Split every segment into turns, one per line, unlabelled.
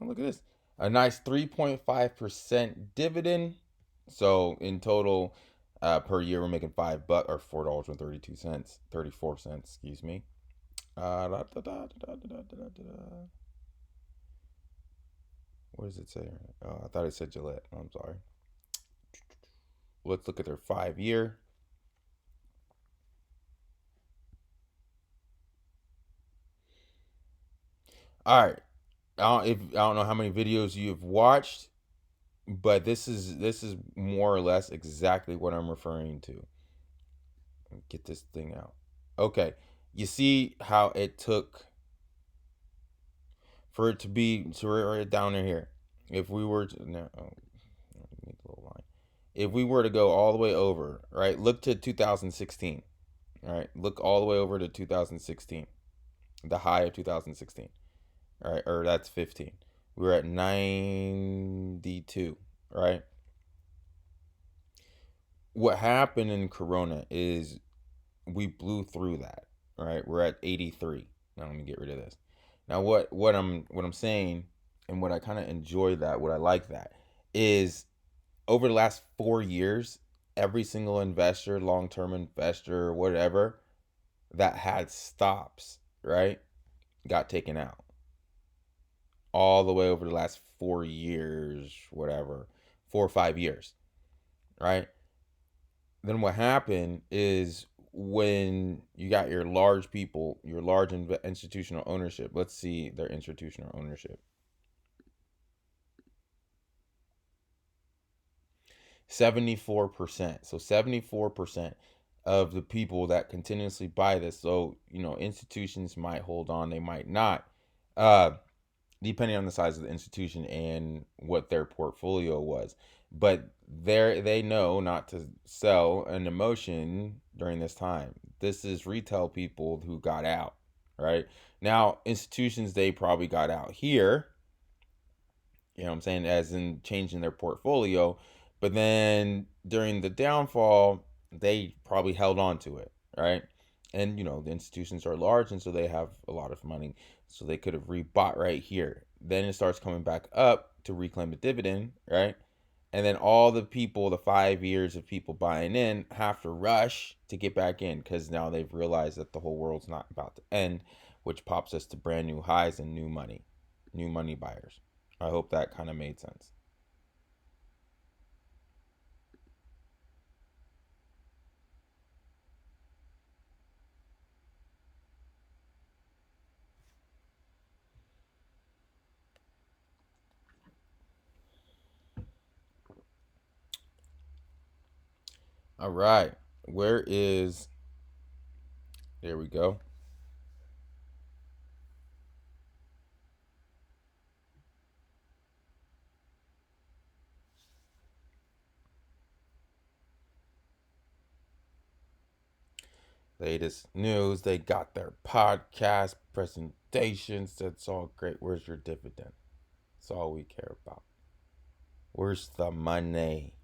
Oh, look at this. A nice 3.5% dividend. So in total, per year, we're making $5 or $4.32, 34 cents, excuse me. What does it say? I thought it said Gillette. I'm sorry. Let's look at their 5 year. All right. I don't know how many videos you've watched, but this is more or less exactly what I'm referring to. Get this thing out. Okay. You see how it took for it to be so right down in here. If we were to no, oh, need a little line. If we were to go all the way over, right? Look to 2016. All right, look all the way over to 2016, the high of 2016. All right, or that's 15. We were at 92, right? What happened in Corona is we blew through that, right? We're at 83. Now let me get rid of this. Now what I'm saying and what I kind of enjoy that, what I like that is over the last 4 years, every single investor, long-term investor, whatever that had stops, right? Got taken out. All the way over the last 4 years, whatever, 4 or 5 years, right? Then what happened is when you got your large people, your large institutional ownership. Let's see their institutional ownership. 74%. So 74% of the people that continuously buy this. So, institutions might hold on, they might not. Uh, Depending on the size of the institution and what their portfolio was. But they know not to sell an emotion during this time. This is retail people who got out, right? Now, institutions, they probably got out here, you know what I'm saying, as in changing their portfolio. But then during the downfall, they probably held on to it, right? And the institutions are large, and so they have a lot of money, so they could have rebought right here. Then it starts coming back up to reclaim the dividend, right? And then all the people, the 5 years of people buying in, have to rush to get back in because now they've realized that the whole world's not about to end, which pops us to brand new highs and new money buyers. I hope that kind of made sense. All right. Where is, there we go. Latest news. They got their podcast presentations. That's all great. Where's your dividend? That's all we care about. Where's the money?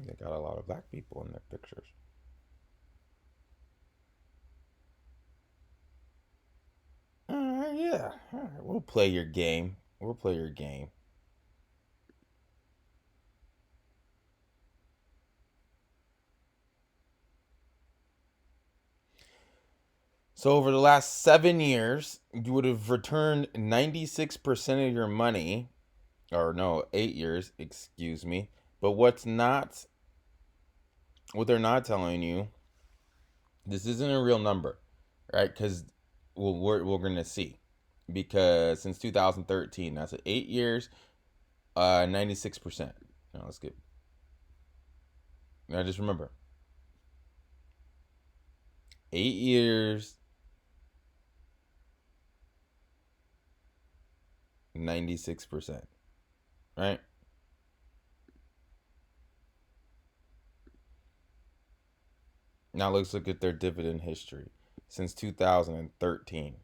They got a lot of black people in their pictures. Yeah. All right. We'll play your game. We'll play your game. So over the last 7 years, you would have returned 96% of your money, or no, 8 years, excuse me. But what they're not telling you, this isn't a real number, right? Because we're gonna see, because since 2013, that's 8 years, 96%. Now let's get. Now just remember, 8 years, 96%, right? Now let's look at their dividend history. Since 2013,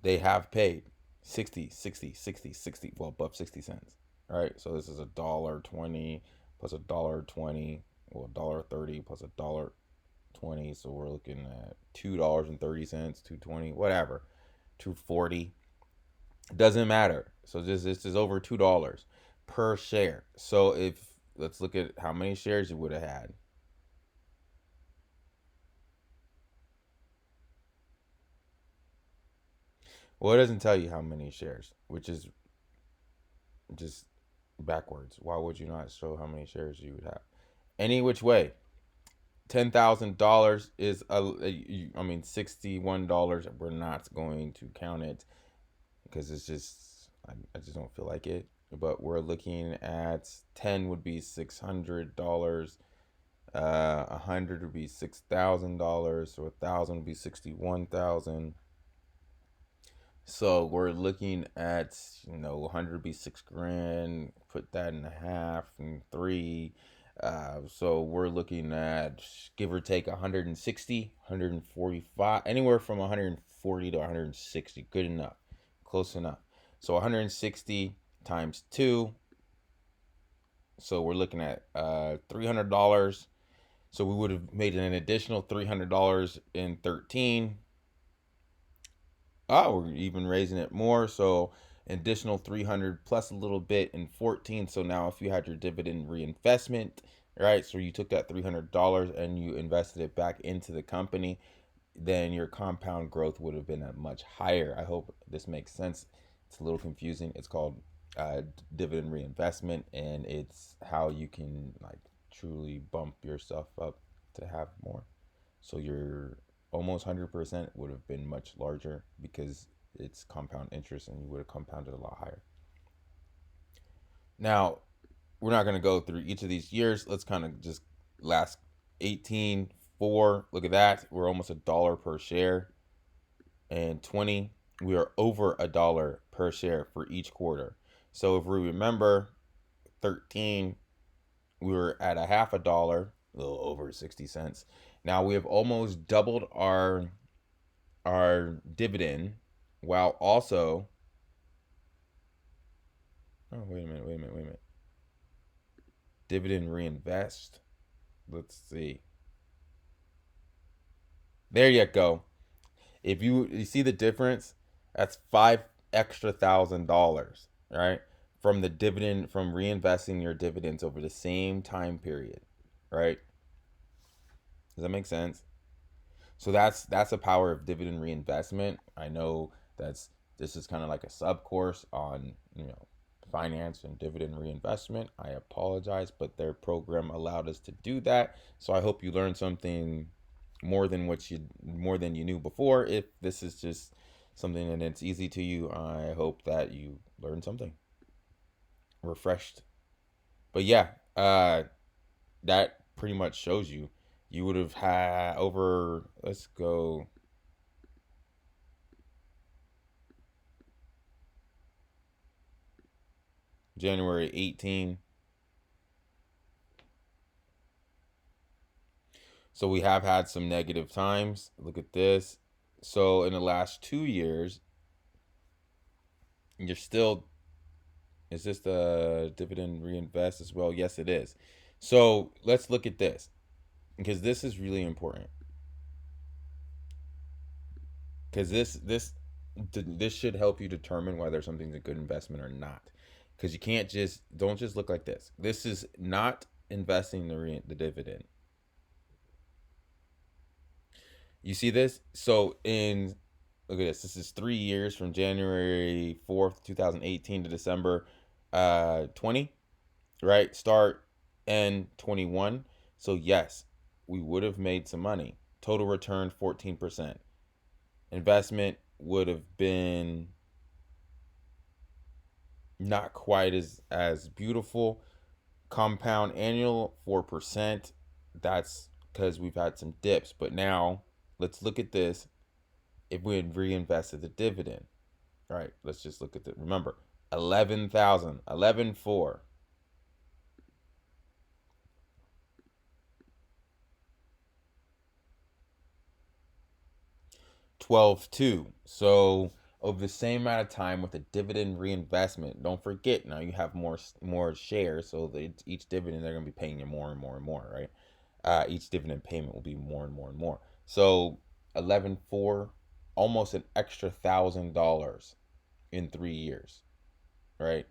they have paid 60, 60, 60, 60, well, above 60 cents. Right? So this is $1.20 plus $1.20. well, $1.30 plus $1.20, so we're looking at $2.30, 2.20, whatever, 2.40. Doesn't matter. So this is over $2 per share. So if let's look at how many shares you would have had. Well, it doesn't tell you how many shares, which is just backwards. Why would you not show how many shares you would have? Any which way, $10,000 is I mean $61. We're not going to count it because it's just I just don't feel like it. But we're looking at 10 would be $600. 100 would be $6,000. So 1,000 would be 61,000. So we're looking at 100 would be 6 grand. Put that in half and three. So we're looking at give or take 160, 145, anywhere from 140 to 160. Good enough, close enough. So 160 times two. So we're looking at $300. So we would have made an additional $300 in 13. Oh, we're even raising it more. So additional 300 plus a little bit in 14. So now if you had your dividend reinvestment, right? So you took that $300 and you invested it back into the company, then your compound growth would have been at much higher. I hope this makes sense. It's a little confusing. It's called dividend reinvestment, and it's how you can like truly bump yourself up to have more. So your almost 100% would have been much larger because it's compound interest and you would have compounded a lot higher. Now, we're not going to go through each of these years. Let's kind of just last 18, 4. Look at that. We're almost $1 per share. And 20, we are over $1 per share for each quarter. So if we remember, 13, we were at a half a dollar, a little over 60 cents. Now we have almost doubled our dividend while also wait a minute. Dividend reinvest. Let's see. There you go. If you see the difference, that's $5,000 extra, right? From the dividend from reinvesting your dividends over the same time period, right? Does that make sense? So that's the power of dividend reinvestment. I know this is kind of like a sub course on finance and dividend reinvestment. I apologize, but their program allowed us to do that. So I hope you learned something more than you knew before. If this is just something and it's easy to you, I hope that you learned something refreshed. But yeah, that pretty much shows you would have had over, let's go, January 18. So we have had some negative times. Look at this. So in the last 2 years, you're still, is this the dividend reinvest as well? Yes, it is. So let's look at this because this is really important. Because this should help you determine whether something's a good investment or not. Because you can't don't just look like this. This is not investing the dividend. You see this? So look at this. This is 3 years from January 4th, 2018 to December 20, right? Start end 21. So yes, we would have made some money. Total return 14%. Investment would have been not quite as beautiful. Compound annual 4%. That's because we've had some dips. But now let's look at this. If we had reinvested the dividend, right? Let's just look at the, remember, 11,000, 11,4. 12.2. So over the same amount of time with a dividend reinvestment. Don't forget, now you have more shares, so that each dividend they're going to be paying you more and more and more, right? Each dividend payment will be more and more and more. So 11.4, almost an extra $1,000 in 3 years, right?